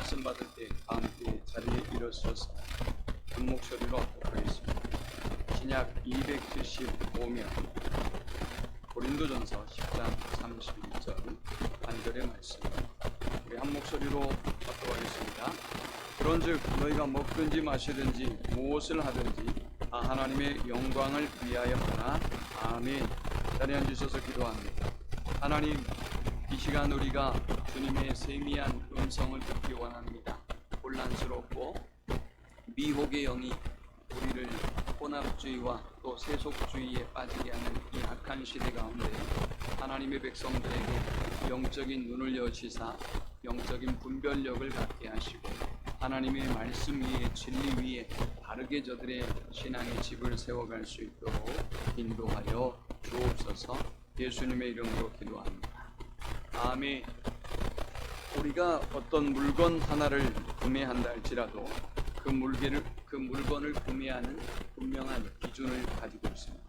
말씀 받을 때 다 함께 자리에 일어서서 한 목소리로 하겠습니다. 신약 275면 고린도전서 10장 32절 한 절의 말씀, 우리 한 목소리로 합독하겠습니다. 그런즉 너희가 먹든지 마시든지 무엇을 하든지 다 하나님의 영광을 위하여 하나. 아멘. 자리에 앉으셔서 기도합니다. 하나님, 이 시간 우리가 주님의 세미한 음성을 듣기 원합니다. 혼란스럽고 미혹의 영이 우리를 혼합주의와 또 세속주의에 빠지게 하는 이 악한 시대 가운데 하나님의 백성들에게 영적인 눈을 여시사 영적인 분별력을 갖게 하시고 하나님의 말씀 위에 진리 위에 바르게 저들의 신앙의 집을 세워갈 수 있도록 인도하여 주옵소서. 예수님의 이름으로 기도합니다. 아멘. 우리가 어떤 물건 하나를 구매한다 할지라도 그 물건을 구매하는 분명한 기준을 가지고 있습니다.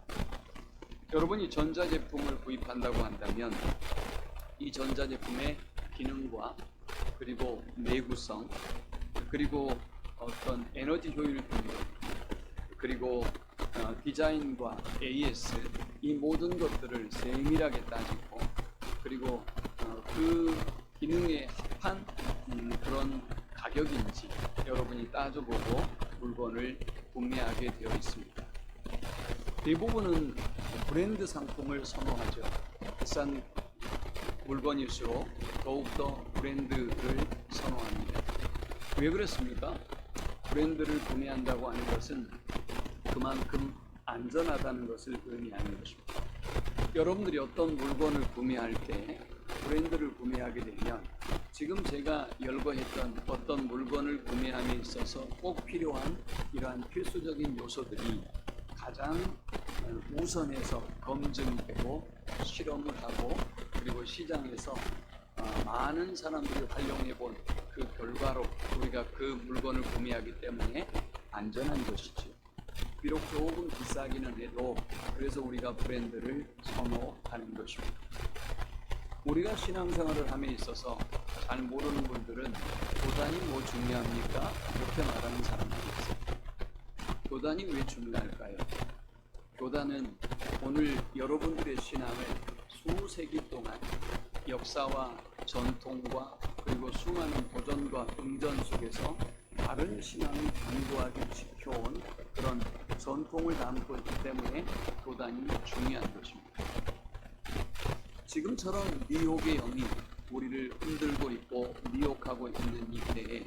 여러분이 전자제품을 구입한다고 한다면 이 전자제품의 기능과 그리고 내구성 그리고 어떤 에너지 효율 등등 그리고 디자인과 AS 이 모든 것들을 세밀하게 따지고 그리고 그 기능에 합한 그런 가격인지 여러분이 따져보고 물건을 구매하게 되어 있습니다. 대부분은 브랜드 상품을 선호하죠. 비싼 물건일수록 더욱더 브랜드를 선호합니다. 왜 그렇습니까? 브랜드를 구매한다고 하는 것은 그만큼 안전하다는 것을 의미하는 것입니다. 여러분들이 어떤 물건을 구매할 때 브랜드를 구매하게 되면 지금 제가 열거했던 어떤 물건을 구매함에 있어서 꼭 필요한 이러한 필수적인 요소들이 가장 우선해서 검증되고 실험을 하고 그리고 시장에서 많은 사람들이 활용해 본 그 결과로 우리가 그 물건을 구매하기 때문에 안전한 것이죠. 비록 조금 비싸기는 해도 그래서 우리가 브랜드를 선호하는 것입니다. 우리가 신앙생활을 함에 있어서 잘 모르는 분들은 교단이 뭐 중요합니까? 이렇게 말하는 사람들이 있어요. 교단이 왜 중요할까요? 교단은 오늘 여러분들의 신앙을 수세기 동안 역사와 전통과 그리고 수많은 도전과 응전 속에서 바른 신앙을 견고하게 지켜온 그런 전통을 담고 있기 때문에 교단이 중요한 것입니다. 지금처럼 미혹의 영이 우리를 흔들고 있고 미혹하고 있는 이 때에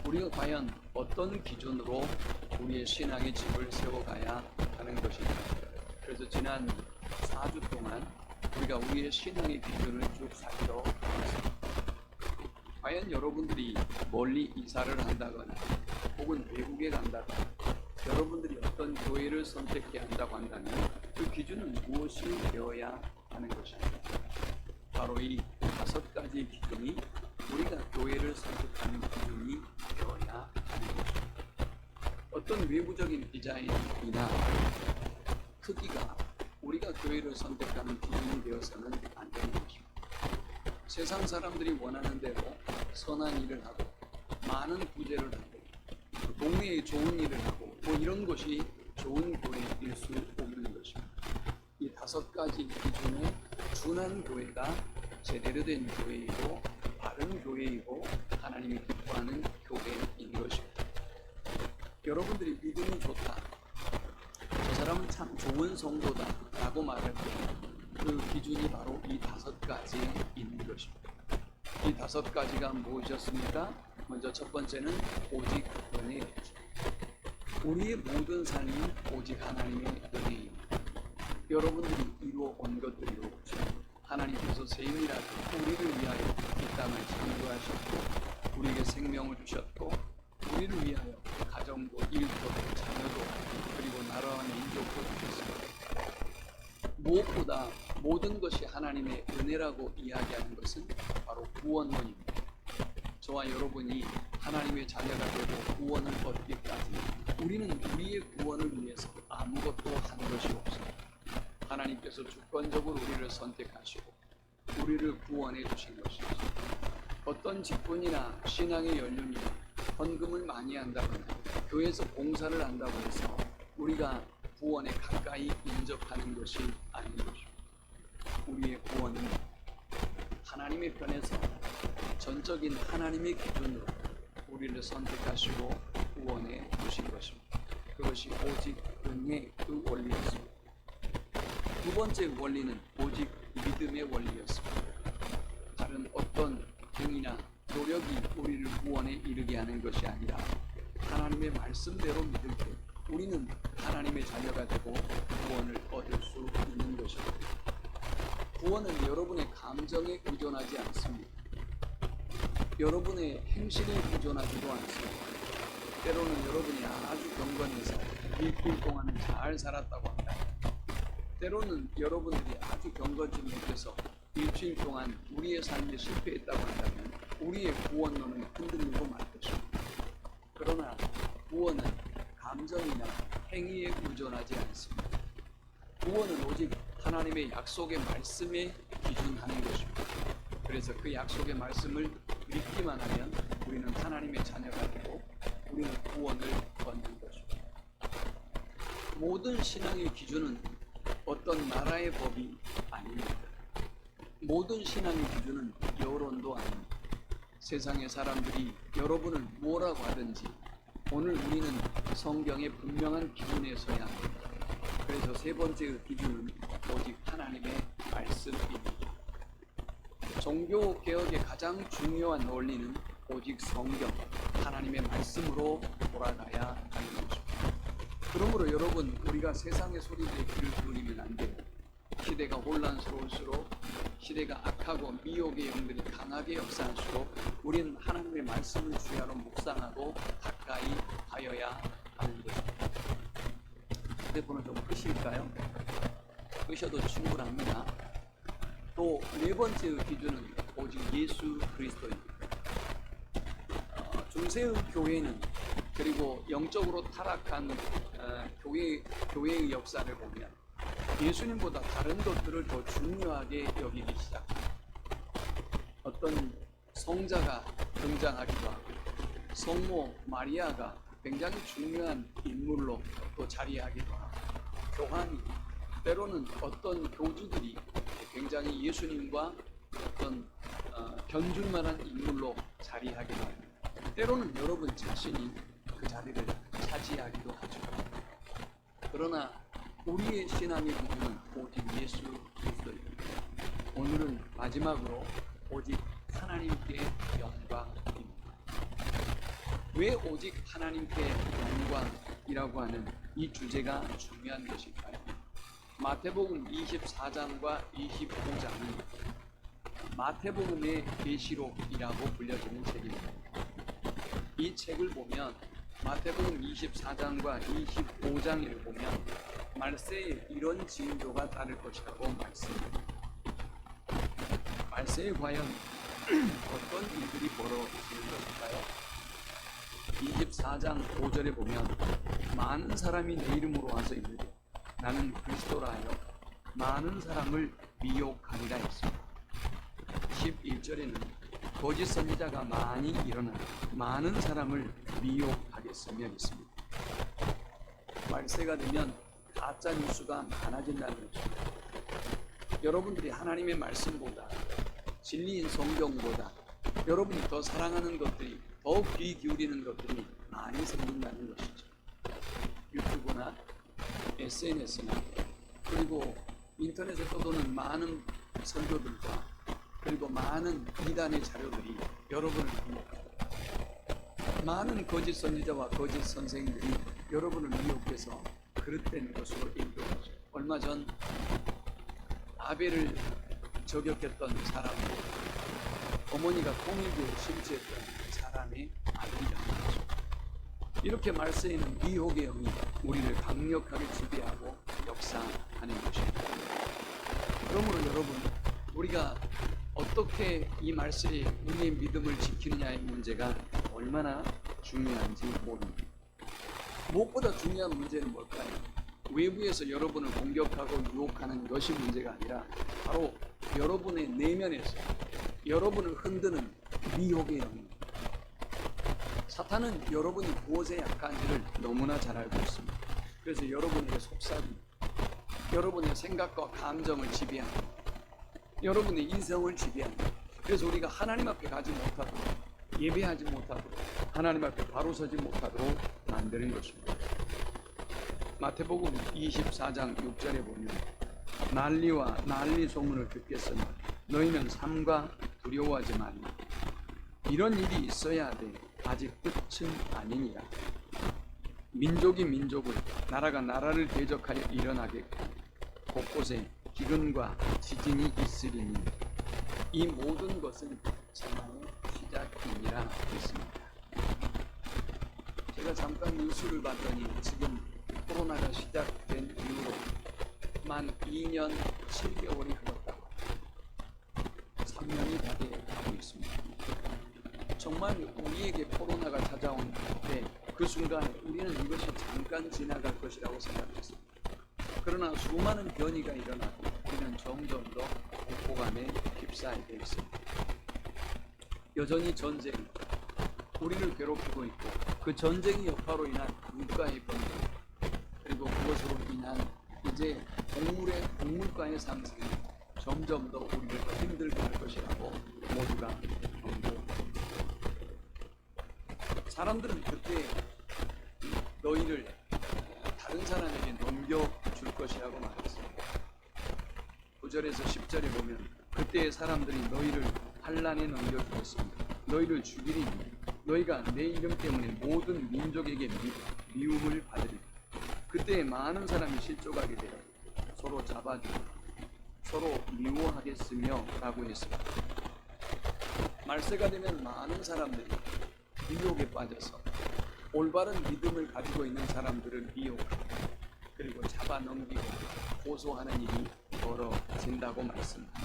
우리가 과연 어떤 기준으로 우리의 신앙의 집을 세워가야 하는 것인가. 그래서 지난 4주 동안 우리가 우리의 신앙의 기준을 쭉 살펴봤습니다. 과연 여러분들이 멀리 이사를 한다거나 혹은 외국에 간다거나 여러분들이 어떤 교회를 선택해야 한다고 한다면 그 기준은 무엇이 되어야 하는 것입니다. 바로 이 5가지 기준이 우리가 교회를 선택하는 기준이 되어야 하는 것입니다. 어떤 외부적인 디자인이나 크기가 우리가 교회를 선택하는 기준이 되어서는 안 되는 것입니다. 세상 사람들이 원하는 대로 선한 일을 하고 많은 부재를 하고 동네에 좋은 일을 하고 뭐 이런 것이 좋은 교회일 수 없는 것입니다. 이 5가지 기준에 준한 교회가 제대로 된 교회이고 바른 교회이고 하나님이 기뻐하는 교회인 것입니다. 여러분들이 믿음이 좋다, 저 사람은 참 좋은 성도다 라고 말할 때 그 기준이 바로 이 5가지에 있는 것입니다. 이 5가지가 무엇이었습니까? 먼저 첫 번째는 오직 은혜였죠. 우리의 모든 삶이 오직 하나님의 은혜입니다. 여러분들이 이루어 온 것들이 없죠. 하나님께서 세밀하게 우리를 위하여 이 땅을 창조하셨고 우리에게 생명을 주셨고 우리를 위하여 가정도 일도 자녀도 그리고 나라와 민족도 주셨습니다. 무엇보다 모든 것이 하나님의 은혜라고 이야기하는 것은 바로 구원론입니다. 저와 여러분이 하나님의 자녀가 되고 구원을 얻기까지 우리는 우리의 구원을 위해서 아무것도 한 것이 없습니다. 하나님께서 주권적으로 우리를 선택하시고 우리를 구원해 주신 것이죠. 어떤 어떤 직분이나 신앙의 연륜이나 헌금을 많이 한다거나 교회에서 봉사를 한다고 해서 우리가 구원에 가까이 인접하는 것이 아닌 것입니다. 우리의 구원은 하나님의 편에서 전적인 하나님의 기준으로 우리를 선택하시고 구원해 주신 것입니다. 그것이 오직 은혜의 원리였습니다. 두 번째 원리는 오직 믿음의 원리였습니다. 다른 어떤 행위나 노력이 우리를 구원에 이르게 하는 것이 아니라 하나님의 말씀대로 믿을 때 우리는 하나님의 자녀가 되고 구원을 얻을 수 있는 것입니다. 구원은 여러분의 감정에 의존하지 않습니다. 여러분의 행실에 의존하지도 않습니다. 때로는 여러분이 아주 경건해서 일주일 동안은 잘 살았다고 합니다. 때로는 여러분들이 아주 경건치 못해서 일주일 동안 우리의 삶에 실패했다고 한다면 우리의 구원론은 흔들리고 말 것입니다. 그러나 구원은 감정이나 행위에 의존하지 않습니다. 구원은 오직 하나님의 약속의 말씀에 기준하는 것입니다. 그래서 그 약속의 말씀을 믿기만 하면 우리는 하나님의 자녀가 되고 우리는 구원을 얻는 것입니다. 모든 신앙의 기준은 어떤 나라의 법이 아닙니다. 모든 신앙의 기준은 여론도 아닙니다. 세상의 사람들이 여러분을 뭐라고 하든지 오늘 우리는 성경의 분명한 기준에 서야 합니다. 그래서 세 번째 기준은 오직 하나님의 말씀입니다. 종교 개혁의 가장 중요한 원리는 오직 성경, 하나님의 말씀으로 돌아가야 하는 것입니다. 그러므로 여러분, 우리가 세상의 소리들에 귀를 기울이면 안 돼요. 시대가 혼란스러울수록, 시대가 악하고 미혹의 영들이 강하게 역사할수록 우리는 하나님의 말씀을 주야로 묵상하고 가까이 하여야 하는 것입니다. 휴대폰을 좀 끄실까요? 끄셔도 충분합니다. 또 네 번째 기준은 오직 예수 그리스도입니다. 중세의 교회는 그리고 영적으로 타락한 교회의 역사를 보면 예수님보다 다른 것들을 더 중요하게 여기기 시작합니다. 어떤 성자가 등장하기도 하고 성모 마리아가 굉장히 중요한 인물로 또 자리하기도 하고 교황이 때로는 어떤 교주들이 굉장히 예수님과 어떤 견줄만한 인물로 자리하기도 합니다. 때로는 여러분 자신이 그 자리를 차지하기도 하죠. 그러나 우리의 신앙의 기준은 오직 예수 그리스도입니다. 오늘은 마지막으로 오직 하나님께 영광입니다. 왜 오직 하나님께 영광이라고 하는 이 주제가 중요한 것일까요? 마태복음 24장과 25장은 마태복음의 계시록이라고 불려지는 책입니다. 이 책을 보면 마태복음 24장과 25장을 보면 말세에 이런 징조가 따를 것이라고 말씀합니다. 말세에 과연 어떤 일들이 벌어지는 것일까요? 24장 5절에 보면 많은 사람이 내 이름으로 와서 이르되 나는 그리스도라 하여 많은 사람을 미혹하리라 했습니다. 11절에는 거짓 선지자가 많이 일어나 많은 사람을 미혹하겠으며 했습니다. 말세가 되면 가짜 뉴스가 많아진다는 것입니다. 여러분들이 하나님의 말씀보다 진리인 성경보다 여러분이 더 사랑하는 것들이 더 귀 기울이는 것들이 많이 생긴다는 것이죠. 유튜브나 SNS나 그리고 인터넷에 떠도는 많은 설교들과 그리고 많은 이단의 자료들이 여러분을 미혹합니다. 많은 거짓 선지자와 거짓 선생들이 여러분을 미혹해서 그릇된 것으로 인도하죠. 얼마 전 아벨을 저격했던 사람도 어머니가 통일교를 심지했던 사람의 아들이라는 거죠. 이렇게 말세에는 미혹의 영이 우리를 강력하게 지배하고 역사하는 것입니다. 그러므로 여러분, 우리가 어떻게 이 말세에 우리의 믿음을 지키느냐의 문제가 얼마나 중요한지 모릅니다. 무엇보다 중요한 문제는 뭘까요? 외부에서 여러분을 공격하고 유혹하는 것이 문제가 아니라 바로 여러분의 내면에서 여러분을 흔드는 미혹의 영입니다. 사탄은 여러분이 무엇에 약한지를 너무나 잘 알고 있습니다. 그래서 여러분에게 속삭입니다. 여러분의 생각과 감정을 지배합니다. 여러분의 인성을 지배합니다. 그래서 우리가 하나님 앞에 가지 못하도록, 예배하지 못하도록, 하나님 앞에 바로 서지 못하도록 만드는 것입니다. 마태복음 24장 6절에 보면 난리와 난리 소문을 듣겠으나 너희는 삼가 두려워하지 말라. 이런 일이 있어야 돼. 아직 끝은 아니니라. 민족이 민족을, 나라가 나라를 대적하여 일어나겠고 곳곳에 기근과 지진이 있으리니 이 모든 것은 재앙의 시작이니라 했습니다. 제가 잠깐 뉴스를 봤더니 지금 코로나가 시작된 이후로 만 2년 7개월이 흘렀다고 3년이 다 돼가고 있습니다. 정말 우리에게 코로나가 찾아온 때 그 순간에 우리는 이것이 잠깐 지나갈 것이라고 생각했습니다. 그러나 수많은 변이가 일어나고 우리는 점점 더 공포감에 휩싸이게 있습니다. 여전히 전쟁, 우리를 괴롭히고 있고 그 전쟁의 여파로 인한 물가의 변동, 그리고 그것으로 인한 이제 곡물가의 상승이 점점 더 우리를 더 힘들게 할 것이라고 모두가 경고합니다. 사람들은 그때 너희를 다른 사람에게 넘겨줄 것이라고 말했습니다. 9절에서 10절에 보면 그때의 사람들이 너희를 환난에 넘겨주겠습니다. 너희를 죽이리니 너희가 내 이름 때문에 모든 민족에게 미움을 받으리니 그때 많은 사람이 실족하게 되어 서로 잡아주고 서로 미워하겠으며 라고 했습니다. 말세가 되면 많은 사람들이 미혹에 빠져서 올바른 믿음을 가지고 있는 사람들을 미혹하고 그리고 잡아넘기고 고소하는 일이 벌어진다고 말씀합니다.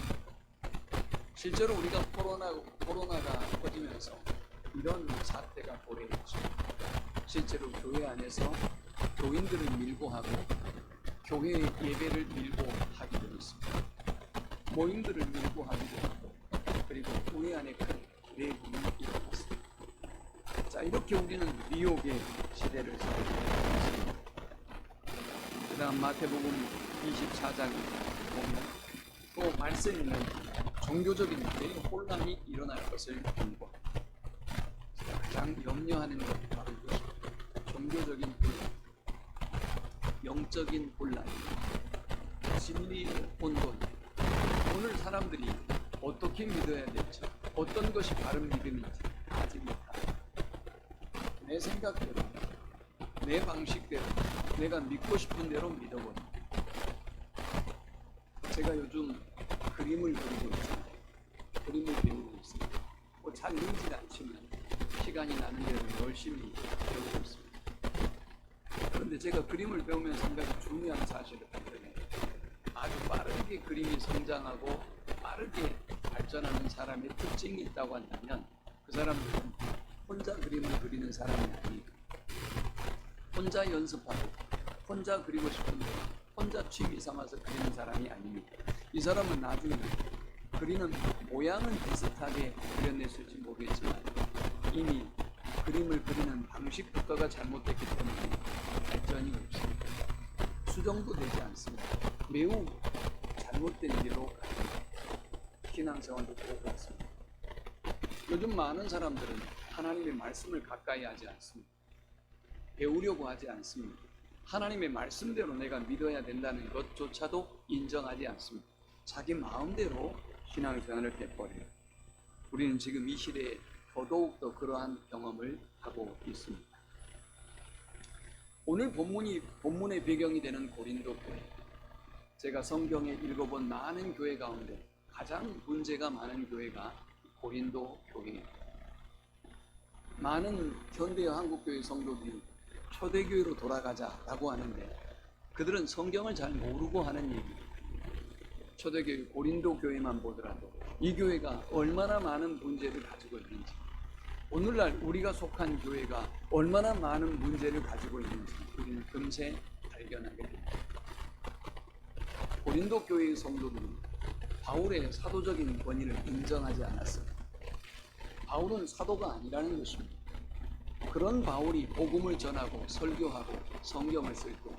실제로 우리가 코로나가 퍼지면서 이런 사태가 도래했죠. 실제로 교회 안에서 교인들을 밀고 하고 교회 예배를 밀고 하기도 했습니다. 모임들을 밀고 하기도 하고 그리고 교회 안에 큰 내분이 일어났습니다. 자, 이렇게 우리는 미혹의 시대를 살고 있습니다. 그 다음 마태복음 24장에 보면 또 말씀에는 종교적인 대혼란이 일어날 것을 경고합니다. 가장 염려하는 것이 바로 이것입니다. 종교적인 혼란, 영적인 혼란, 진리의 혼돈. 오늘 사람들이 어떻게 믿어야 될지, 어떤 것이 바른 믿음인지 알지 못합니다. 내 생각대로, 내 방식대로, 내가 믿고 싶은 대로 믿어버립니다. 제가 요즘 그림을 그리고 있잖아요. 그림을 배우고 있습니다. 잘 늘질 않지만 시간이 나는 대로 열심히 배우고 있습니다. 그런데 제가 그림을 배우면서 한 가지 중요한 사실을 발견해요. 아주 빠르게 그림이 성장하고 빠르게 발전하는 사람의 특징이 있다고 한다면 그 사람들은 혼자 그림을 그리는 사람이 아니에요. 혼자 연습하고 혼자 그리고 싶은데 혼자 취미 삼아서 그리는 사람이 아닙니다. 이 사람은 나중에 그리는 모양은 비슷하게 그려냈을지 모르겠지만 이미 그림을 그리는 방식부터가 잘못됐기 때문에 발전이 없습니다. 수정도 되지 않습니다. 매우 잘못된 길로 갑니다. 신앙생활도 똑같습니다. 요즘 많은 사람들은 하나님의 말씀을 가까이 하지 않습니다. 배우려고 하지 않습니다. 하나님의 말씀대로 내가 믿어야 된다는 것조차도 인정하지 않습니다. 자기 마음대로 신앙생활을 해버려요. 우리는 지금 이 시대에 더더욱 그러한 경험을 하고 있습니다. 오늘 본문의 배경이 되는 고린도 교회. 제가 성경에 읽어본 많은 교회 가운데 가장 문제가 많은 교회가 고린도 교회입니다. 많은 현대 한국교회 성도들이 초대교회로 돌아가자라고 하는데 그들은 성경을 잘 모르고 하는 얘기입니다. 초대교회 고린도 교회만 보더라도 이 교회가 얼마나 많은 문제를 가지고 있는지, 오늘날 우리가 속한 교회가 얼마나 많은 문제를 가지고 있는지 우리는 금세 발견하게 됩니다. 고린도 교회의 성도들은 바울의 사도적인 권위를 인정하지 않았습니다. 바울은 사도가 아니라는 것입니다. 그런 바울이 복음을 전하고 설교하고 성경을 쓸고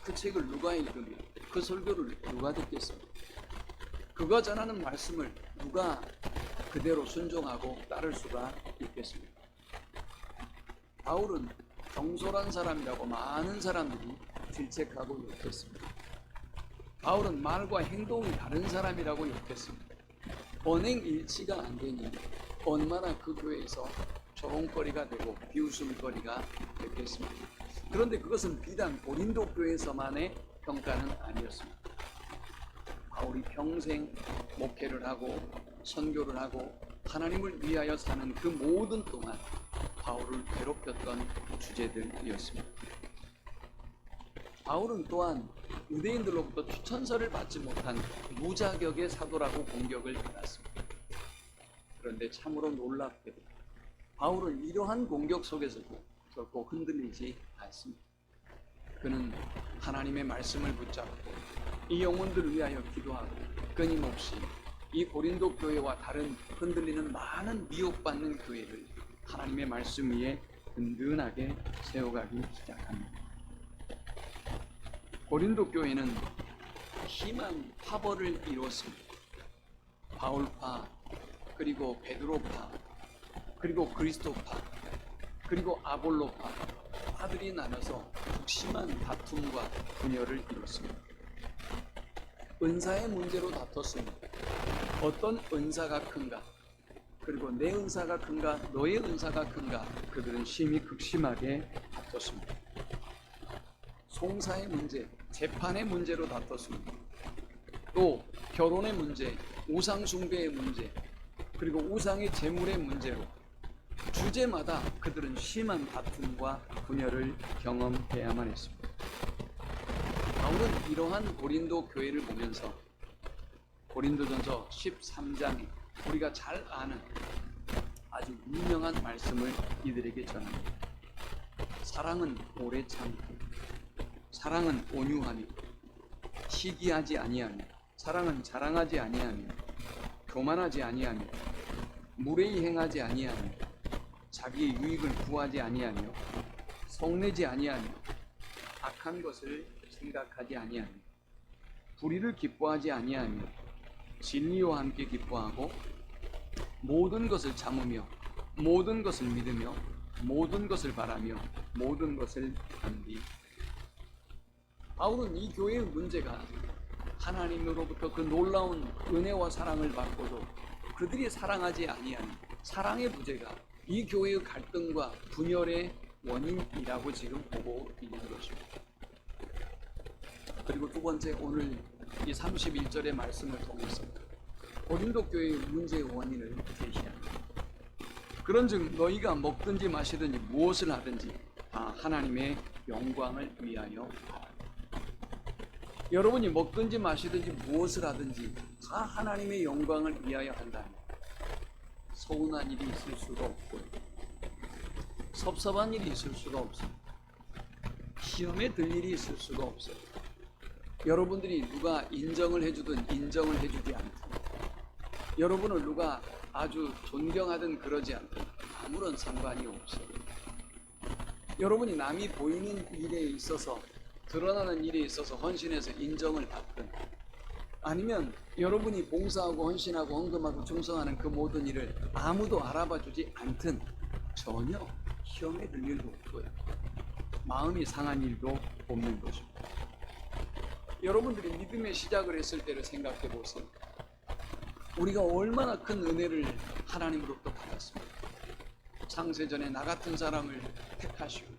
그 책을 누가 읽으며 그 설교를 누가 듣겠습니까? 그가 전하는 말씀을 누가 그대로 순종하고 따를 수가 있겠습니까? 바울은 경솔한 사람이라고 많은 사람들이 질책하고 욕했습니다. 바울은 말과 행동이 다른 사람이라고 욕했습니다. 언행 일치가 안 되니 얼마나 그 교회에서 조롱거리가 되고 비웃음거리가 됐겠습니다. 그런데 그것은 비단 고린도 교회에서만의 평가는 아니었습니다. 바울이 평생 목회를 하고 선교를 하고 하나님을 위하여 사는 그 모든 동안 바울을 괴롭혔던 주제들이었습니다. 바울은 또한 유대인들로부터 추천서를 받지 못한 무자격의 사도라고 공격을 받았습니다. 그런데 참으로 놀랍게도 바울은 이러한 공격 속에서도 결코 흔들리지 않습니다. 그는 하나님의 말씀을 붙잡고 이 영혼들을 위하여 기도하고 끊임없이 이 고린도 교회와 다른 흔들리는 많은 미혹받는 교회를 하나님의 말씀 위에 든든하게 세워가기 시작합니다. 고린도 교회는 심한 파벌을 이루었습니다. 바울파, 그리고 베드로파, 그리고 그리스도파, 그리고 아볼로파, 파들이 나눠서 극심한 다툼과 분열을 이뤘습니다. 은사의 문제로 다퉜습니다. 어떤 은사가 큰가, 그리고 내 은사가 큰가, 너의 은사가 큰가, 그들은 심히 극심하게 다퉜습니다. 송사의 문제, 재판의 문제로 다퉜습니다. 또 결혼의 문제, 우상 숭배의 문제, 그리고 우상의 제물의 문제로 주제마다 그들은 심한 다툼과 분열을 경험해야만 했습니다. 바울은 이러한 고린도 교회를 보면서 고린도전서 13장에 우리가 잘 아는 아주 유명한 말씀을 이들에게 전합니다. 사랑은 오래 참고, 사랑은 온유하며, 시기하지 아니하며, 사랑은 자랑하지 아니하며, 교만하지 아니하며, 무례히 행하지 아니하며, 자기의 유익을 구하지 아니하며, 성내지 아니하며, 악한 것을 생각하지 아니하며, 불의를 기뻐하지 아니하며, 진리와 함께 기뻐하고, 모든 것을 참으며, 모든 것을 믿으며, 모든 것을 바라며, 모든 것을 감비. 바울은 이 교회의 문제가 하나님으로부터 그 놀라운 은혜와 사랑을 받고도 그들이 사랑하지 아니하는 사랑의 부재가 이 교회의 갈등과 분열의 원인이라고 지금 보고 있는 것입니다. 그리고 두 번째, 오늘 이 31절의 말씀을 통해서 고린도 교회의 문제의 원인을 제시합니다. 그런즉 너희가 먹든지 마시든지 무엇을 하든지 다 하나님의 영광을 위하여 하라. 여러분이 먹든지 마시든지 무엇을 하든지 다 하나님의 영광을 위하여 한다면 서운한 일이 있을 수가 없고 섭섭한 일이 있을 수가 없습니다. 시험에 들 일이 있을 수가 없어요. 여러분들이 누가 인정을 해주든 인정을 해주지 않든, 여러분을 누가 아주 존경하든 그러지 않든 아무런 상관이 없어요. 여러분이 남이 보이는 일에 있어서, 드러나는 일에 있어서 헌신해서 인정을 받든, 아니면 여러분이 봉사하고 헌신하고 헌금하고 충성하는 그 모든 일을 아무도 알아봐 주지 않든 전혀 시험에 들 일도 없고요. 마음이 상한 일도 없는 것입니다. 여러분들이 믿음의 시작을 했을 때를 생각해 보세요. 우리가 얼마나 큰 은혜를 하나님으로부터 받았습니까? 창세전에 나 같은 사람을 택하시고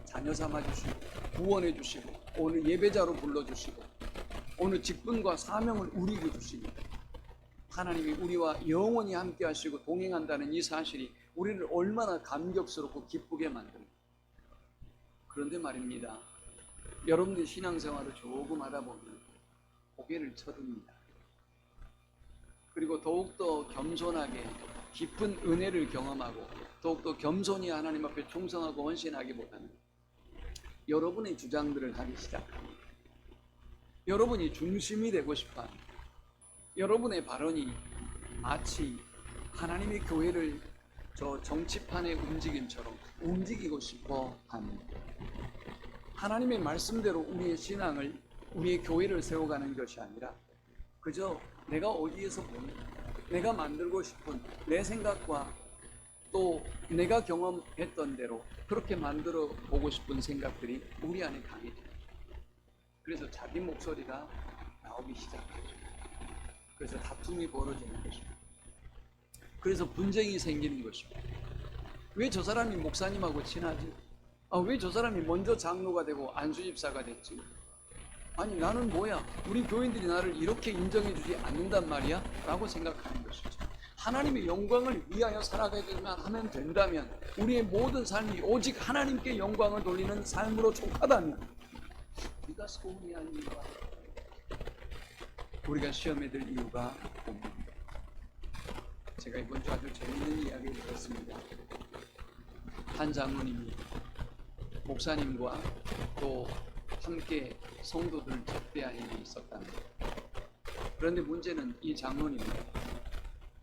자녀 삼아주시고 구원해 주시고 오늘 예배자로 불러주시고 오늘 직분과 사명을 우리에게 주시고 하나님이 우리와 영원히 함께 하시고 동행한다는 이 사실이 우리를 얼마나 감격스럽고 기쁘게 만듭니다. 그런데 말입니다, 여러분들 신앙생활을 조금 하다 보면 고개를 쳐듭니다. 그리고 더욱더 겸손하게 깊은 은혜를 경험하고 더욱더 겸손히 하나님 앞에 충성하고 헌신하기보다는 여러분의 주장들을 하기 시작합니다. 여러분이 중심이 되고 싶어합니다. 여러분의 발언이 마치 하나님의 교회를 저 정치판의 움직임처럼 움직이고 싶어 하는, 하나님의 말씀대로 우리의 신앙을, 우리의 교회를 세워가는 것이 아니라 그저 내가 어디에서 보는, 내가 만들고 싶은 내 생각과 또 내가 경험했던 대로 그렇게 만들어 보고 싶은 생각들이 우리 안에 강해져요. 그래서 자기 목소리가 나오기 시작하죠. 그래서 다툼이 벌어지는 것입니다. 그래서 분쟁이 생기는 것입니다. 왜 저 사람이 목사님하고 친하지? 왜 저 사람이 먼저 장로가 되고 안수집사가 됐지? 아니 나는 뭐야? 우리 교인들이 나를 이렇게 인정해 주지 않는단 말이야? 라고 생각하는 것이죠. 하나님의 영광을 위하여 살아가기만 하면 된다면, 우리의 모든 삶이 오직 하나님께 영광을 돌리는 삶으로 촉하다면 우리가 소원이 아닙니다. 우리가 시험에 들 이유가 뭡니까? 제가 이번 주 아주 재미있는 이야기를 들었습니다. 한 장로님이 목사님과 또 함께 성도들 접대한 일이 있었답니다. 그런데 문제는 이 장로님이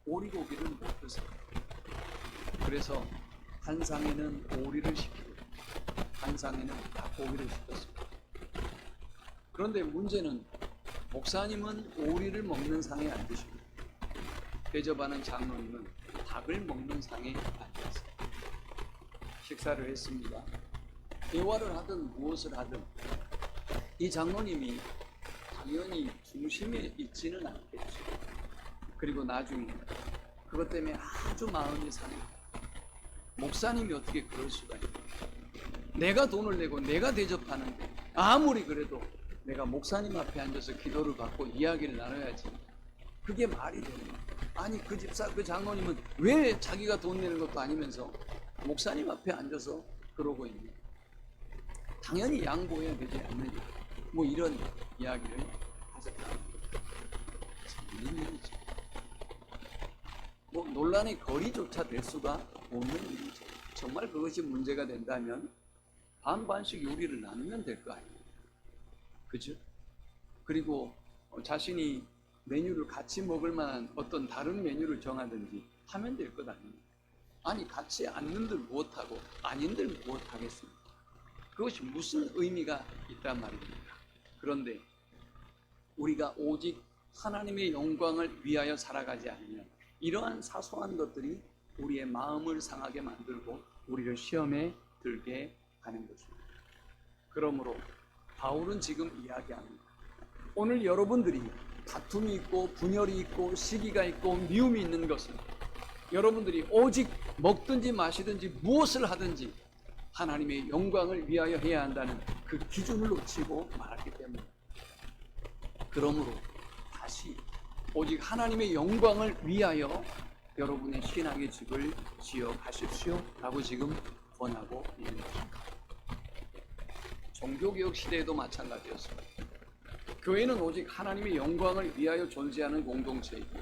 오리고기를 못 드세요. 그래서 한 상에는 오리를 시키고 한 상에는 닭고기를 시켰습니다. 그런데 문제는 목사님은 오리를 먹는 상에 앉으시고 대접하는 장로님은 닭을 먹는 상에 앉았어요. 식사를 했습니다. 대화를 하든 무엇을 하든 이 장로님이 당연히 중심에 있지는 않겠죠. 그리고 나중에 그것 때문에 아주 마음이 상해요. 목사님이 어떻게 그럴 수가 있나? 내가 돈을 내고 내가 대접하는데 아무리 그래도 내가 목사님 앞에 앉아서 기도를 받고 이야기를 나눠야지. 그게 말이 되냐? 아니 그 집사, 그 장로님은 왜 자기가 돈 내는 것도 아니면서 목사님 앞에 앉아서 그러고 있냐? 당연히 양보해야 되지 않느냐? 뭐 이런 이야기를 하셨다. 재밌는 일이죠. 뭐 논란의 거리조차 될 수가 없는 일이죠. 정말 그것이 문제가 된다면 반반씩 요리를 나누면 될 거 아니에요. 그죠? 그리고 자신이 메뉴를 같이 먹을 만한 어떤 다른 메뉴를 정하든지 하면 될 것 아닙니까? 아니 같이 앉는들 무엇하고 아닌들 무엇하겠습니까? 그것이 무슨 의미가 있단 말입니까? 그런데 우리가 오직 하나님의 영광을 위하여 살아가지 않으면 이러한 사소한 것들이 우리의 마음을 상하게 만들고 우리를 시험에 들게 하는 것입니다. 그러므로 바울은 지금 이야기합니다. 오늘 여러분들이 다툼이 있고 분열이 있고 시기가 있고 미움이 있는 것은 여러분들이 오직 먹든지 마시든지 무엇을 하든지 하나님의 영광을 위하여 해야 한다는 그 기준을 놓치고 말았기 때문에, 그러므로 다시 오직 하나님의 영광을 위하여 여러분의 신앙의 집을 지어 가십시오 라고 지금 권하고 있는 것입니다. 종교개혁 시대에도 마찬가지였습니다. 교회는 오직 하나님의 영광을 위하여 존재하는 공동체이고,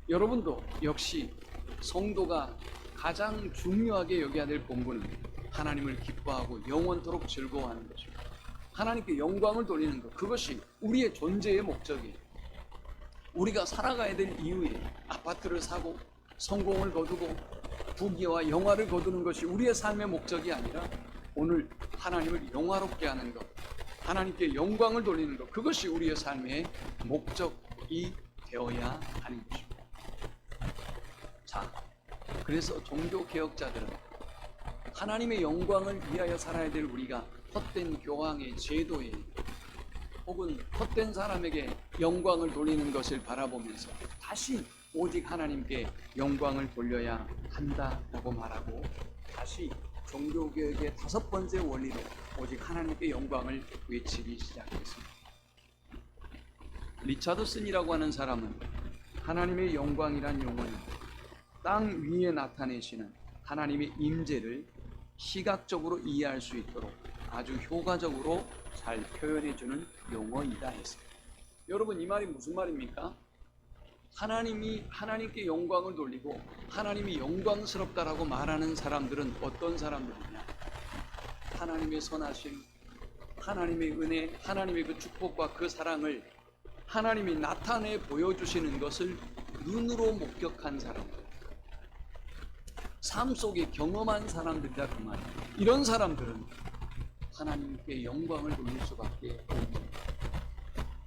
여러분도 역시 성도가 가장 중요하게 여겨야 될 본분은 하나님을 기뻐하고 영원토록 즐거워하는 것입니다. 하나님께 영광을 돌리는 것, 그것이 우리의 존재의 목적이에요. 우리가 살아가야 될 이유에 아파트를 사고 성공을 거두고 부귀와 영화를 거두는 것이 우리의 삶의 목적이 아니라 오늘 하나님을 영화롭게 하는 것, 하나님께 영광을 돌리는 것, 그것이 우리의 삶의 목적이 되어야 하는 것입니다. 자, 그래서 종교개혁자들은 하나님의 영광을 위하여 살아야 될 우리가 헛된 교황의 제도에 혹은 헛된 사람에게 영광을 돌리는 것을 바라보면서 다시 오직 하나님께 영광을 돌려야 한다라고 말하고, 다시 종교개혁의 5번째 원리로 오직 하나님께 영광을 외치기 시작했습니다. 리차드슨이라고 하는 사람은 하나님의 영광이란 용어는 땅 위에 나타내시는 하나님의 임재를 시각적으로 이해할 수 있도록 아주 효과적으로 잘 표현해주는 용어이다 했습니다. 여러분, 이 말이 무슨 말입니까? 하나님이 하나님께 영광을 돌리고 하나님이 영광스럽다라고 말하는 사람들은 어떤 사람들이냐? 하나님의 선하심, 하나님의 은혜, 하나님의 그 축복과 그 사랑을 하나님이 나타내 보여주시는 것을 눈으로 목격한 사람들. 삶 속에 경험한 사람들이다 그 말이에요. 이런 사람들은 하나님께 영광을 돌릴 수밖에 없는 거예요.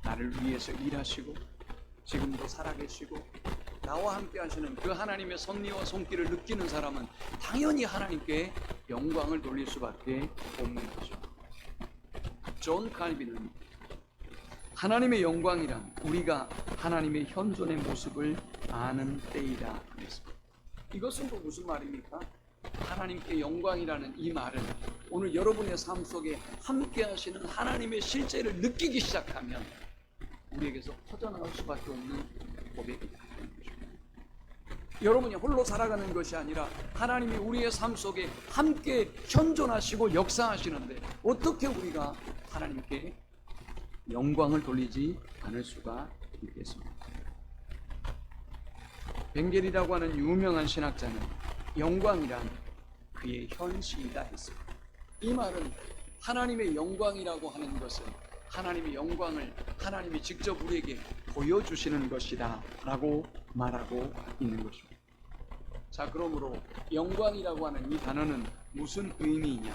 나를 위해서 일하시고 지금도 살아계시고 나와 함께 하시는 그 하나님의 섭리와 손길을 느끼는 사람은 당연히 하나님께 영광을 돌릴 수밖에 없는 거죠. 존 칼빈은 하나님의 영광이란 우리가 하나님의 현존의 모습을 아는 때이다 그랬습니다. 이것은 또 무슨 말입니까? 하나님께 영광이라는 이 말은 오늘 여러분의 삶 속에 함께 하시는 하나님의 실제를 느끼기 시작하면 우리에게서 퍼져나갈 수밖에 없는 고백이다. 여러분이 홀로 살아가는 것이 아니라 하나님이 우리의 삶 속에 함께 현존하시고 역사하시는데 어떻게 우리가 하나님께 영광을 돌리지 않을 수가 있겠습니까? 벵겔이라고 하는 유명한 신학자는 영광이란 그의 현시이다 했습니다. 이 말은 하나님의 영광이라고 하는 것은 하나님의 영광을 하나님이 직접 우리에게 보여주시는 것이다 라고 말하고 있는 것입니다. 자, 그러므로 영광이라고 하는 이 단어는 무슨 의미이냐?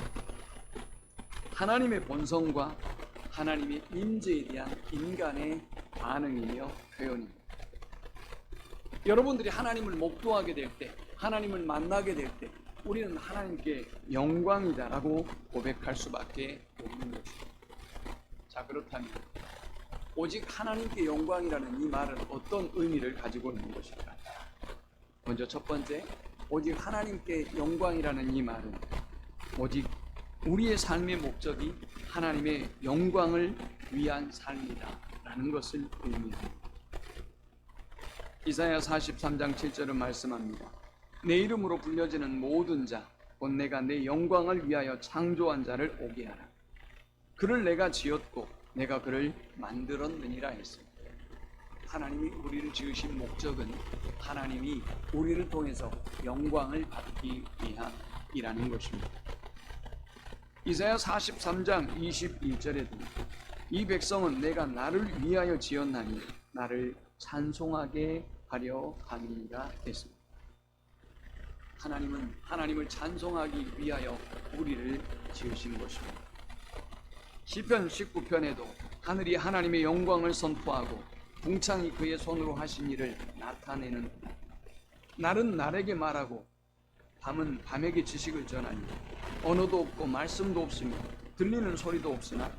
하나님의 본성과 하나님의 임재에 대한 인간의 반응이며 표현입니다. 여러분들이 하나님을 목도하게 될 때, 하나님을 만나게 될 때 우리는 하나님께 영광이다라고 고백할 수밖에 없는 것입니다. 자, 그렇다면 오직 하나님께 영광이라는 이 말은 어떤 의미를 가지고 있는 것일까? 먼저 첫 번째, 오직 하나님께 영광이라는 이 말은 오직 우리의 삶의 목적이 하나님의 영광을 위한 삶이다 라는 것을 의미합니다. 이사야 43장 7절은 말씀합니다. 내 이름으로 불려지는 모든 자, 곧 내가 내 영광을 위하여 창조한 자를 오게 하라. 그를 내가 지었고 내가 그를 만들었느니라 했습니다. 하나님이 우리를 지으신 목적은 하나님이 우리를 통해서 영광을 받기 위함이라는 것입니다. 이사야 43장 21절에도 이 백성은 내가 나를 위하여 지었나니 나를 찬송하게 하려 함이니라 했습니다. 하나님은 하나님을 찬송하기 위하여 우리를 지으신 것입니다. 시편 19편에도 하늘이 하나님의 영광을 선포하고 궁창이 그의 손으로 하신 일을 나타내는 날은 날에게 말하고 밤은 밤에게 지식을 전하니 언어도 없고 말씀도 없으며 들리는 소리도 없으나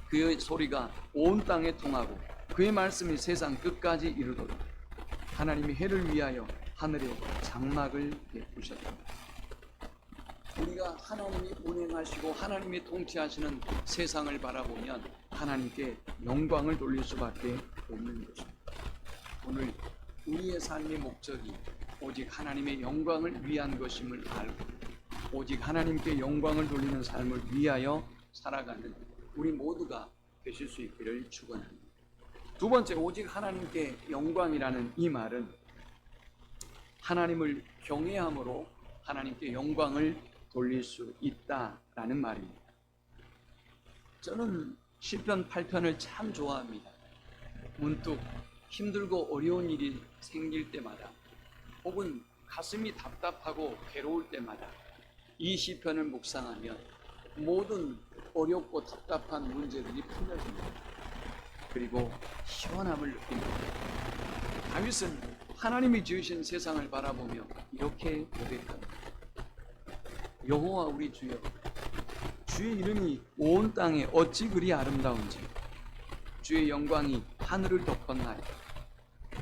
그의 소리가 온 땅에 통하고 그의 말씀이 세상 끝까지 이르도록 하나님이 해를 위하여 하늘에 장막을 베푸셨다. 우리가 하나님이 운행하시고 하나님이 통치하시는 세상을 바라보면 하나님께 영광을 돌릴 수밖에 없는 것입니다. 오늘 우리의 삶의 목적이 오직 하나님의 영광을 위한 것임을 알고 오직 하나님께 영광을 돌리는 삶을 위하여 살아가는 우리 모두가 되실 수 있기를 축원합니다. 두 번째, 오직 하나님께 영광이라는 이 말은 하나님을 경외함으로 하나님께 영광을 돌릴 수 있다라는 말입니다. 저는 시편 8편을 참 좋아합니다. 문득 힘들고 어려운 일이 생길 때마다 혹은 가슴이 답답하고 괴로울 때마다 이 시편을 묵상하면 모든 어렵고 답답한 문제들이 풀려집니다. 그리고 시원함을 느낍니다. 다윗은 하나님이 지으신 세상을 바라보며 이렇게 고백합니다. 여호와 우리 주여, 주의 이름이 온 땅에 어찌 그리 아름다운지, 주의 영광이 하늘을 덮었나이다.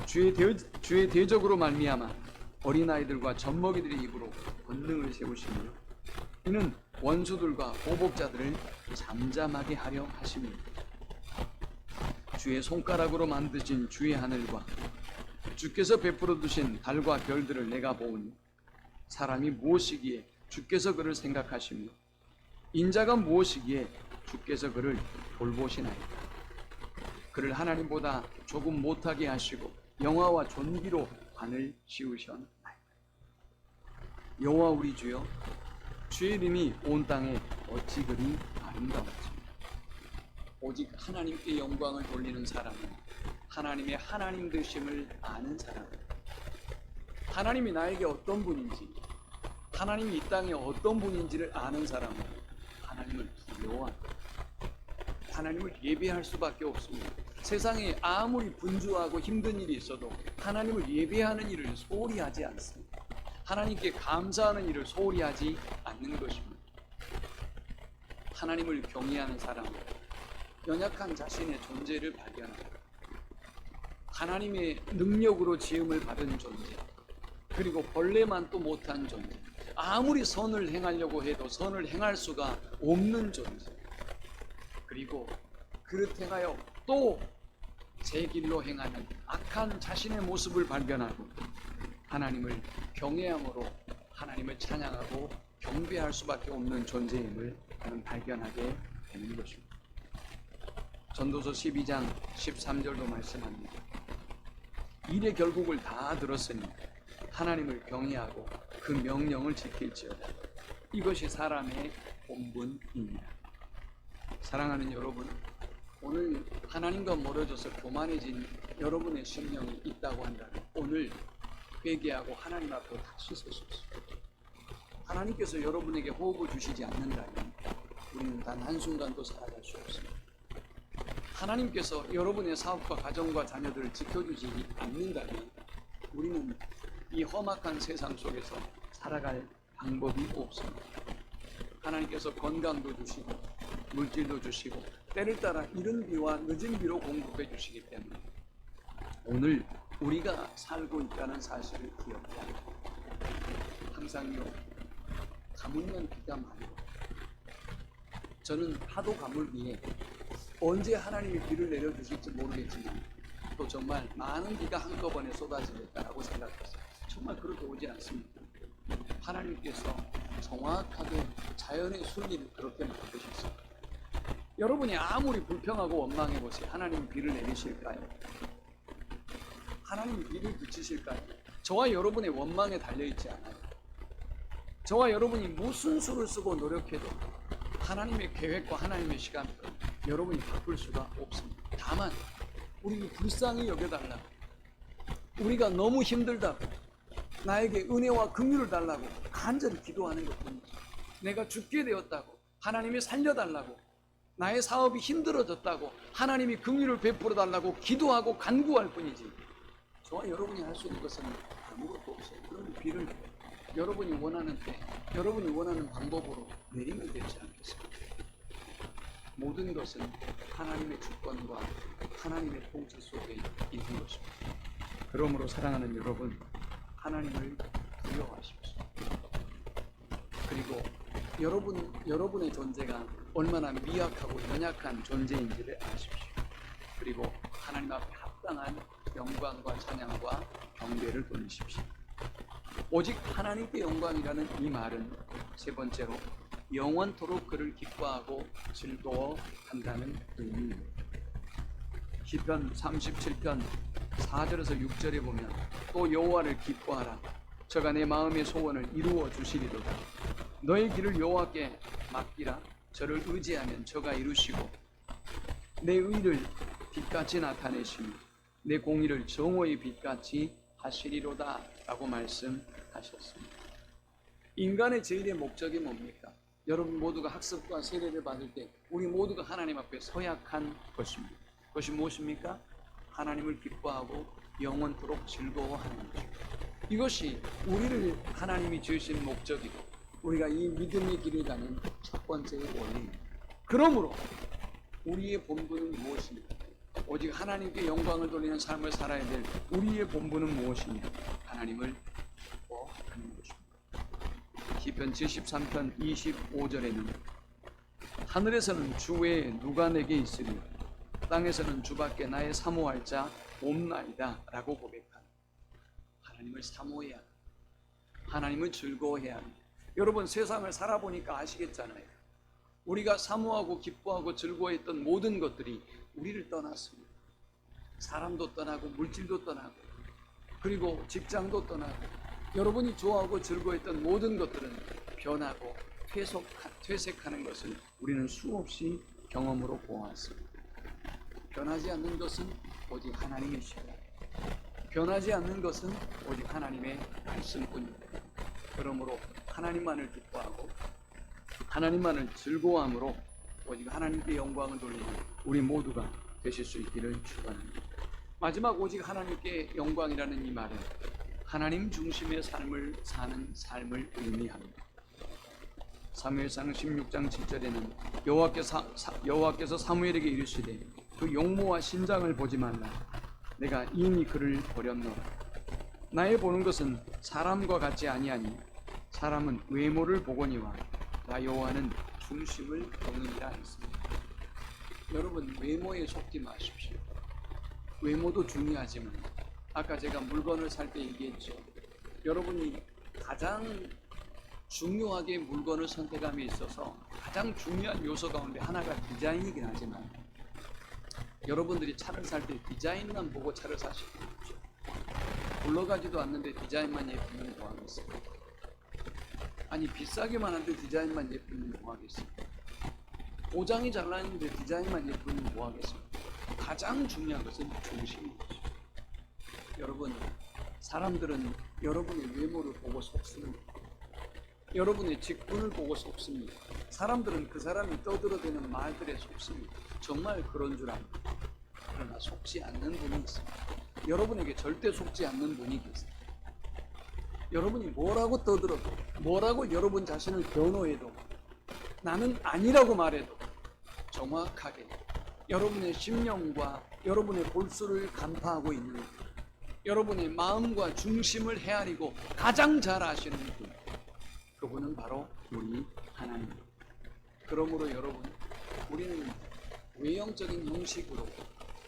주의 대적으로 말미암아 어린아이들과 젖먹이들의 입으로 권능을 세우시며 이는 원수들과 보복자들을 잠잠하게 하려 하십니다. 주의 손가락으로 만드신 주의 하늘과 주께서 베풀어 두신 달과 별들을 내가 보오니 사람이 무엇이기에 주께서 그를 생각하시며 인자가 무엇이기에 주께서 그를 돌보시나이까. 그를 하나님보다 조금 못하게 하시고 영화와 존귀로 관을 씌우셨나이다. 여호와 우리 주여, 주의 이름이 온 땅에 어찌 그리 아름다운지. 오직 하나님께 영광을 돌리는 사람은 하나님의 하나님 되심을 아는 사람, 하나님이 나에게 어떤 분인지, 하나님이 이 땅에 어떤 분인지를 아는 사람은 하나님을 두려워합니다. 하나님을 예배할 수밖에 없습니다. 세상에 아무리 분주하고 힘든 일이 있어도 하나님을 예배하는 일을 소홀히 하지 않습니다. 하나님께 감사하는 일을 소홀히 하지 않는 것입니다. 하나님을 경외하는 사람은 연약한 자신의 존재를 발견합니다. 하나님의 능력으로 지음을 받은 존재, 그리고 본래만도 못한 존재, 아무리 선을 행하려고 해도 선을 행할 수가 없는 존재, 그리고 그릇 행하여 또 제 길로 행하는 악한 자신의 모습을 발견하고 하나님을 경외함으로 하나님을 찬양하고 경배할 수밖에 없는 존재임을 저는 발견하게 되는 것입니다. 전도서 12장 13절도 말씀합니다. 일의 결국을 다 들었으니 하나님을 경외하고 그 명령을 지킬지어다. 이것이 사람의 본분입니다. 사랑하는 여러분, 오늘 하나님과 멀어져서 교만해진 여러분의 심령이 있다고 한다면 오늘 회개하고 하나님 앞에 다시 서십시오. 하나님께서 여러분에게 호흡을 주시지 않는다면 우리는 단 한순간도 살아갈 수 없습니다. 하나님께서 여러분의 사업과 가정과 자녀들을 지켜주지 않는다면 우리는 이 험악한 세상 속에서 살아갈 방법이 없습니다. 하나님께서 건강도 주시고 물질도 주시고 때를 따라 이른 비와 늦은 비로 공급해 주시기 때문에 오늘 우리가 살고 있다는 사실을 기억해야 합니다. 항상요, 가물면 비가 많이 와요. 저는 파도 가물기에 언제 하나님이 비를 내려주실지 모르겠지만 또 정말 많은 비가 한꺼번에 쏟아지겠다라고 생각했어요. 정말 그렇게 오지 않습니다. 하나님께서 정확하게 자연의 순리를 그렇게 만드셨어요. 여러분이 아무리 불평하고 원망해 보세요. 하나님 비를 내리실까요? 하나님 비를 그치실까요? 저와 여러분의 원망에 달려있지 않아요. 저와 여러분이 무슨 수를 쓰고 노력해도 하나님의 계획과 하나님의 시간을 여러분이 바꿀 수가 없습니다. 다만 우리를 불쌍히 여겨달라고, 우리가 너무 힘들다고, 나에게 은혜와 긍휼을 달라고 간절히 기도하는 것뿐이죠. 내가 죽게 되었다고, 하나님이 살려달라고, 나의 사업이 힘들어졌다고 하나님이 긍휼을 베풀어 달라고 기도하고 간구할 뿐이지 저와 여러분이 할 수 있는 것은 아무것도 없어요. 그럼 비를 여러분이 원하는 때, 여러분이 원하는 방법으로 내리면 되지 않겠습니까? 모든 것은 하나님의 주권과 하나님의 통치 속에 있는 것입니다. 그러므로 사랑하는 여러분, 하나님을 두려워하십시오. 그리고 여러분의 존재가 얼마나 미약하고 연약한 존재인지를 아십시오. 그리고 하나님 앞에 합당한 영광과 찬양과 경배를 돌리십시오. 오직 하나님께 영광이라는 이 말은 세 번째로 영원토록 그를 기뻐하고 즐거워한다는 의미입니다. 시편 37편 4절에서 6절에 보면 또 여호와를 기뻐하라. 저가 내 마음의 소원을 이루어 주시리로다. 너의 길을 여호와께 맡기라. 저를 의지하면 저가 이루시고 내 의를 빛같이 나타내시며 내 공의를 정오의 빛같이 하시리로다 라고 말씀하셨습니다. 인간의 제일의 목적이 뭡니까? 여러분 모두가 학습과 세례를 받을 때 우리 모두가 하나님 앞에 서약한 것입니다. 그것이 무엇입니까? 하나님을 기뻐하고 영원토록 즐거워하는 것입니다. 이것이 우리를 하나님이 지으신 목적이고 우리가 이 믿음의 길을 가는 첫 번째의 원리입니다. 그러므로 우리의 본분은 무엇입니까? 오직 하나님께 영광을 돌리는 삶을 살아야 될 우리의 본분은 무엇입니까? 하나님을 기뻐하는 것입니다. 시편 73편 25절에는 하늘에서는 주 외에 누가 내게 있으리요 땅에서는 주밖에 나의 사모할 자 없나이다 라고 고백합니다. 하나님을 사모해야 합니다. 하나님을 즐거워해야 합니다. 여러분 세상을 살아보니까 아시겠잖아요. 우리가 사모하고 기뻐하고 즐거워했던 모든 것들이 우리를 떠났습니다. 사람도 떠나고 물질도 떠나고 그리고 직장도 떠나고 여러분이 좋아하고 즐거워했던 모든 것들은 변하고 퇴색하는 것을 우리는 수없이 경험으로 보았습니다. 변하지 않는 것은 오직 하나님의 시간, 변하지 않는 것은 오직 하나님의 말씀뿐입니다. 그러므로 하나님만을 기뻐하고 하나님만을 즐거워함으로 오직 하나님께 영광을 돌리는 우리 모두가 되실 수 있기를 축원합니다. 마지막 오직 하나님께 영광이라는 이 말은 하나님 중심의 삶을 사는 삶을 의미합니다. 사무엘상 16장 7절에는 여호와께서 사무엘에게 이르시되 그 용모와 신장을 보지 말라. 내가 이미 그를 버렸노라. 나의 보는 것은 사람과 같지 아니하니 사람은 외모를 보거니와 나 여호와는 중심을 보느니라 했습니다. 여러분, 외모에 속지 마십시오. 외모도 중요하지만 아까 제가 물건을 살 때 얘기했죠. 여러분이 가장 중요하게 물건을 선택함에 있어서 가장 중요한 요소 가운데 하나가 디자인이긴 하지만 여러분들이 차를 살 때 디자인만 보고 차를 사시는 거죠. 굴러가지도 않는데 디자인만 예쁘면 뭐하겠어요? 아니, 비싸기만 한데 디자인만 예쁘면 뭐하겠어요? 포장이 잘 나있는데 디자인만 예쁘면 뭐하겠어요? 가장 중요한 것은 중심이죠. 여러분, 사람들은 여러분의 외모를 보고 속습니다. 여러분의 직분을 보고 속습니다. 사람들은 그 사람이 떠들어대는 말들에 속습니다. 정말 그런 줄 압니다. 그러나 속지 않는 분이 있습니다. 여러분에게 절대 속지 않는 분이 계세요. 여러분이 뭐라고 떠들어도, 뭐라고 여러분 자신을 변호해도, 나는 아니라고 말해도 정확하게 여러분의 심령과 여러분의 골수를 간파하고 있는, 여러분의 마음과 중심을 헤아리고 가장 잘 아시는 분, 그분은 바로 우리 하나님입니다. 그러므로 여러분, 우리는 외형적인 형식으로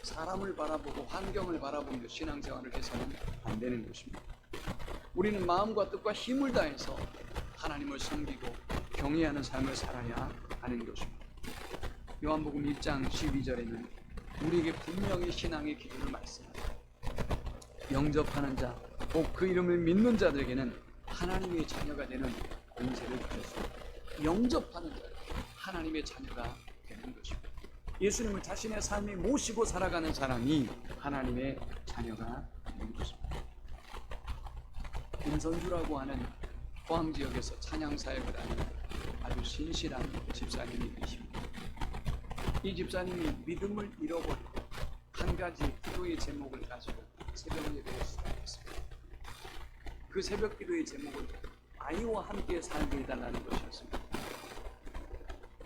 사람을 바라보고 환경을 바라보며 신앙생활을 해서는 안 되는 것입니다. 우리는 마음과 뜻과 힘을 다해서 하나님을 섬기고 경외하는 삶을 살아야 하는 것입니다. 요한복음 1장 12절에는 우리에게 분명히 신앙의 기준을 말씀합니다. 영접하는 자, 곧 그 이름을 믿는 자들에게는 하나님의 자녀가 되는 권세를 주셨습니다. 영접하는 자, 하나님의 자녀가 되는 것입니다. 예수님을 자신의 삶에 모시고 살아가는 사람이 하나님의 자녀가 되는 것입니다. 김선주라고 하는 포항 지역에서 찬양 사역을 하는 아주 신실한 집사님이 계십니다. 이 집사님이 믿음을 잃어버리고 한 가지 기도의 제목을 가지고 새벽 예배를 시작했습니다. 그 새벽 기도의 제목은 아이와 함께 살게 해달라는 것이었습니다.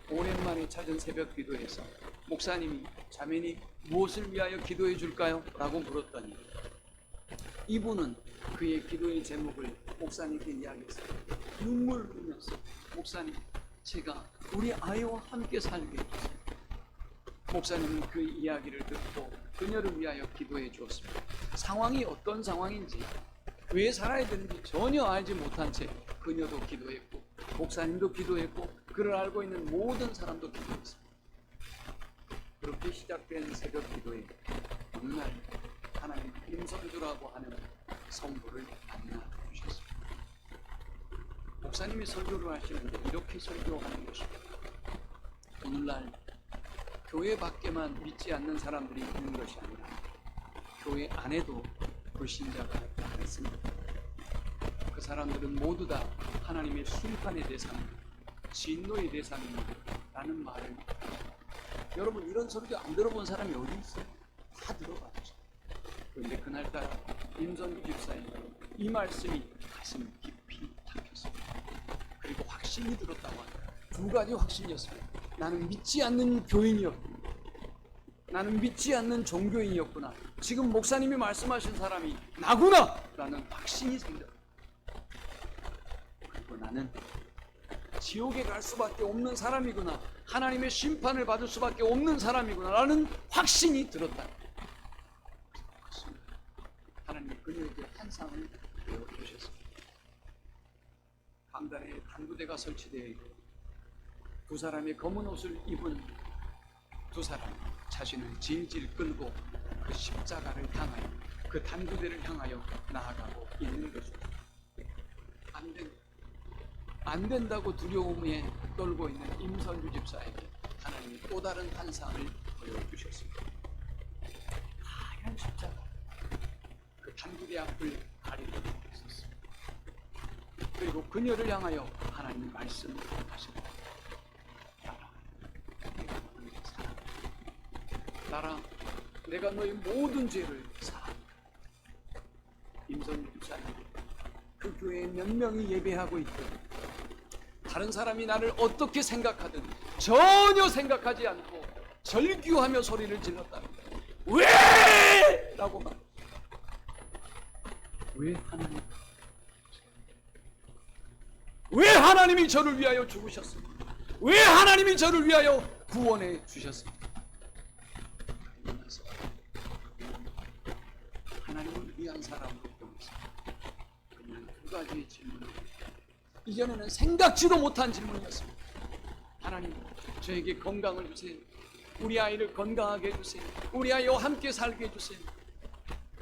오랜만에 찾은 새벽 기도에서 목사님이 자매니 무엇을 위하여 기도해 줄까요? 라고 물었더니 이분은 그의 기도의 제목을 목사님께 이야기했어요. 눈물 흘리면서 목사님, 제가 우리 아이와 함께 살게 해주세요. 목사님은 그 이야기를 듣고 그녀를 위하여 기도해 주었습니다. 상황이 어떤 상황인지, 왜 살아야 되는지 전혀 알지 못한 채 그녀도 기도했고 목사님도 기도했고 그를 알고 있는 모든 사람도 기도했습니다. 그렇게 시작된 새벽 기도에 어느 날 하나님 김선주라고 하는 성도를 만나 주셨습니다. 목사님이 설교를 하시는데 이렇게 설교하는 것입니다. 오늘날 교회 밖에만 믿지 않는 사람들이 있는 것이 아니라 교회 안에도 불신자가 많습니다. 그 사람들은 모두 다 하나님의 심판의 대상입니다. 진노의 대상입니다. 라는 말을, 여러분 이런 설교 안 들어본 사람이 어디 있어요? 다 들어봤죠. 그런데 그날따라 임선주 집사님 이 말씀이 가슴 깊이 박혔습니다. 그리고 확신이 들었다고 합니다. 두 가지 확신이었습니다. 나는 믿지 않는 교인이었구나. 나는 믿지 않는 종교인이었구나. 지금 목사님이 말씀하신 사람이 나구나! 라는 확신이 생겼다. 그리고 나는 지옥에 갈 수밖에 없는 사람이구나. 하나님의 심판을 받을 수밖에 없는 사람이구나. 라는 확신이 들었다. 하나님이 그녀에게 환상을 보여주셨습니다. 강단에 단구대가 설치되어 있고 두 사람의 검은 옷을 입은 두 사람 자신을 질질 끌고 그 십자가를 향하여 그 단구대를 향하여 나아가고 있는 것입니다. 안 된다고 두려움에 떨고 있는 임선주 집사에게 하나님이 또 다른 환상을 보여주셨습니다. 하얀 십자가 그 단구대 앞을 가리고 있었습니다. 그 그리고 그녀를 향하여 하나님이 말씀하십니다. 나라, 내가 너를 사랑한다. 나라, 내가 너의 모든 죄를 사한다. 임성희 집사님, 그 교회에 몇 명이 예배하고 있든 다른 사람이 나를 어떻게 생각하든 전혀 생각하지 않고 절규하며 소리를 질렀다. 왜? 라고 말. 왜 하나님? 왜 하나님이 저를 위하여 죽으셨습니까? 왜 하나님이 저를 위하여 구원해 주셨습니까? 하나님을 위한 사람으로 보겠습니다. 그냥 두 가지의 질문을 이전에는 생각지도 못한 질문이었습니다. 하나님, 저에게 건강을 주세요. 우리 아이를 건강하게 해주세요. 우리 아이와 함께 살게 해주세요.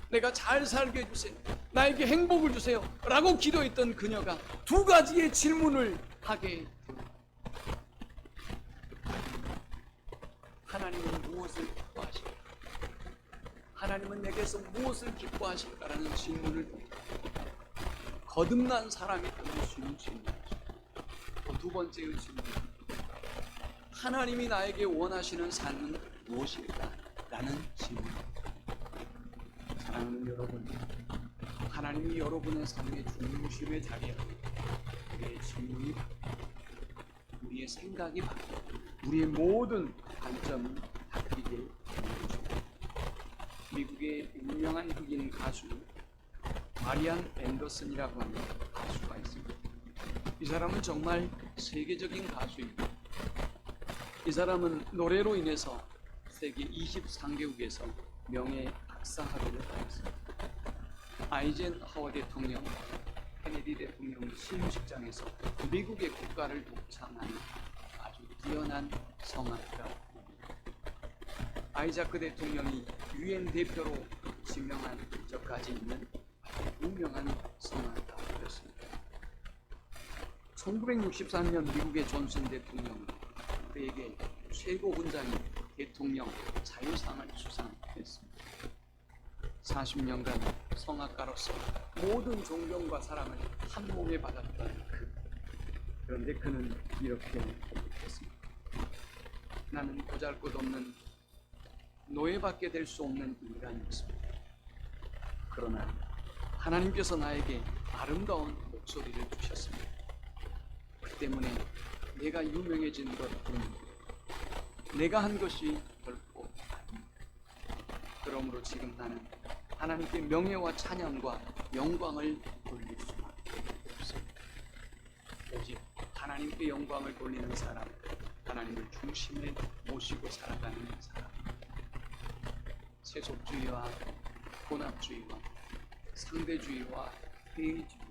내가 잘 살게 해주세요. 나에게 행복을 주세요. 라고 기도했던 그녀가 두 가지의 질문을 하게 됩니다. 하나님은 무엇을 기뻐하실까? 하나님은 내게서 무엇을 기뻐하실까라는 질문을 거듭난 사람이 던질 수 있는 질문이죠. 두 번째의 질문, 하나님이 나에게 원하시는 삶은 무엇일까? 라는 질문입니다. 사랑하는 여러분, 하나님이 여러분의 삶의 중심에 자리하고 우리의 질문이 바뀌고 우리의 생각이 바뀌고 우리의 모든 관점이 바뀌게 되는 것입니다. 미국의 유명한 흑인 가수 마리안 앤더슨이라고 하는 가수가 있습니다. 이 사람은 정말 세계적인 가수입니다. 이 사람은 노래로 인해서 세계 23개국에서 명예 박사학위를 받았습니다. 아이젠하워 대통령, 케네디 대통령 시무식장에서 미국의 국가를 독창하는 아주 뛰어난 성악가입니다. 아이자크 대통령이 유엔 대표로 지명한 적까지 있는 유명한 성악가였습니다. 1963년 미국의 존슨 대통령은 그에게 최고 훈장인 대통령 자유상을 수상했습니다. 40년간 성악가로서 모든 존경과 사랑을 한 몸에 받았던 그런데 그는 이렇게 했습니다. 나는 보잘것없는 노예받게 될 수 없는 인간이었습니다. 그러나 하나님께서 나에게 아름다운 목소리를 주셨습니다. 그 때문에 내가 유명해진 것뿐입니다. 내가 한 것이 결코 아닙니다. 그러므로 지금 나는 하나님께 명예와 찬양과 영광을 돌릴 수밖에 없습니다. 오직 하나님께 영광을 돌리는 사람, 하나님을 중심에 모시고 살아가는 사람, 세속주의와 혼합주의와 상대주의와 회의주의,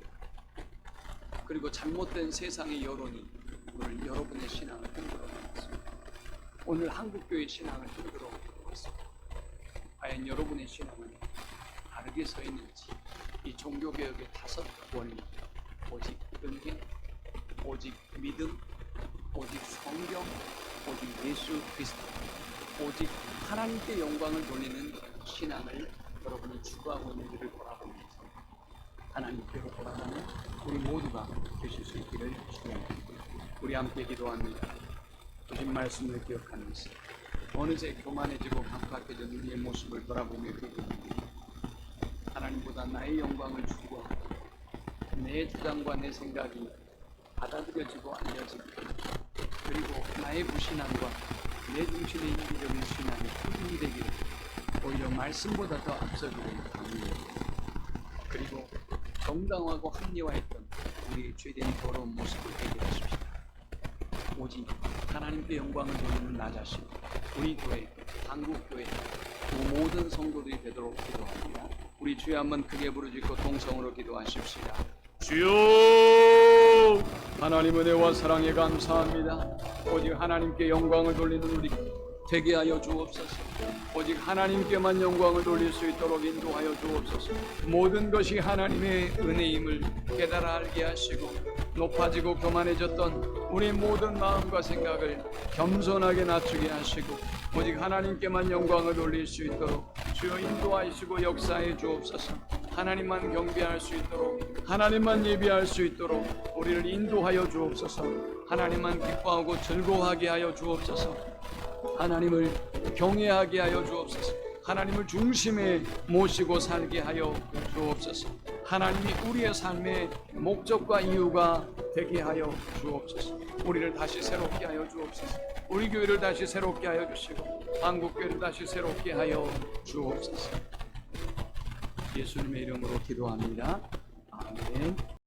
그리고 잘못된 세상의 여론이 오늘 여러분의 신앙을 흔들어 놓았습니다. 오늘 한국교회 신앙을 흔들어 놓고 있습니다. 과연 여러분의 신앙은 바르게 서 있는지, 이 종교개혁의 5 원리, 오직 은혜, 오직 믿음, 오직 성경, 오직 예수 그리스도, 오직 하나님께 영광을 돌리는 신앙을 여러분이 추구하고 있는 일을 돌아보면서 하나님께로 돌아가는 우리 모두가 되실 수 있기를 축원합니다. 우리 함께 기도합니다. 주신 말씀을 기억하면서 어느새 교만해지고 감각해진 우리의 모습을 돌아보며 기도합니다. 하나님보다 나의 영광을 추구하고 내 주장과 내 생각이 받아들여지고 알려지고, 그리고 나의 무신앙과 내 중심의 인기적인 신앙이 표준이 되기를 오히려 말씀보다 더 앞서기를 강요해요. 그리고 정당하고 합리화했던 우리의 죄된 더러운 모습을 해결하십시오. 오직 하나님께 영광을 돌리는 나 자신, 우리 교회, 한국교회, 그 모든 성도들이 되도록 기도합니다. 우리 주여 한번 크게 부르짖고 동성으로 기도하십시다. 주여, 하나님 은혜와 사랑에 감사합니다. 오직 하나님께 영광을 돌리는 우리 되게 하여 주옵소서. 오직 하나님께만 영광을 돌릴 수 있도록 인도하여 주옵소서. 모든 것이 하나님의 은혜임을 깨달아 알게 하시고, 높아지고 교만해졌던 우리 모든 마음과 생각을 겸손하게 낮추게 하시고, 오직 하나님께만 영광을 돌릴 수 있도록 주여 인도하시고 역사해 주옵소서. 하나님만 경배할 수 있도록, 하나님만 예배할 수 있도록 우리를 인도하여 주옵소서. 하나님만 기뻐하고 즐거워하게 하여 주옵소서. 하나님을 경외하게 하여 주옵소서. 하나님을 중심에 모시고 살게 하여 주옵소서. 하나님이 우리의 삶의 목적과 이유가 되게 하여 주옵소서. 우리를 다시 새롭게 하여 주옵소서. 우리 교회를 다시 새롭게 하여 주시고 한국교회를 다시 새롭게 하여 주옵소서. 예수님의 이름으로 기도합니다. 아멘.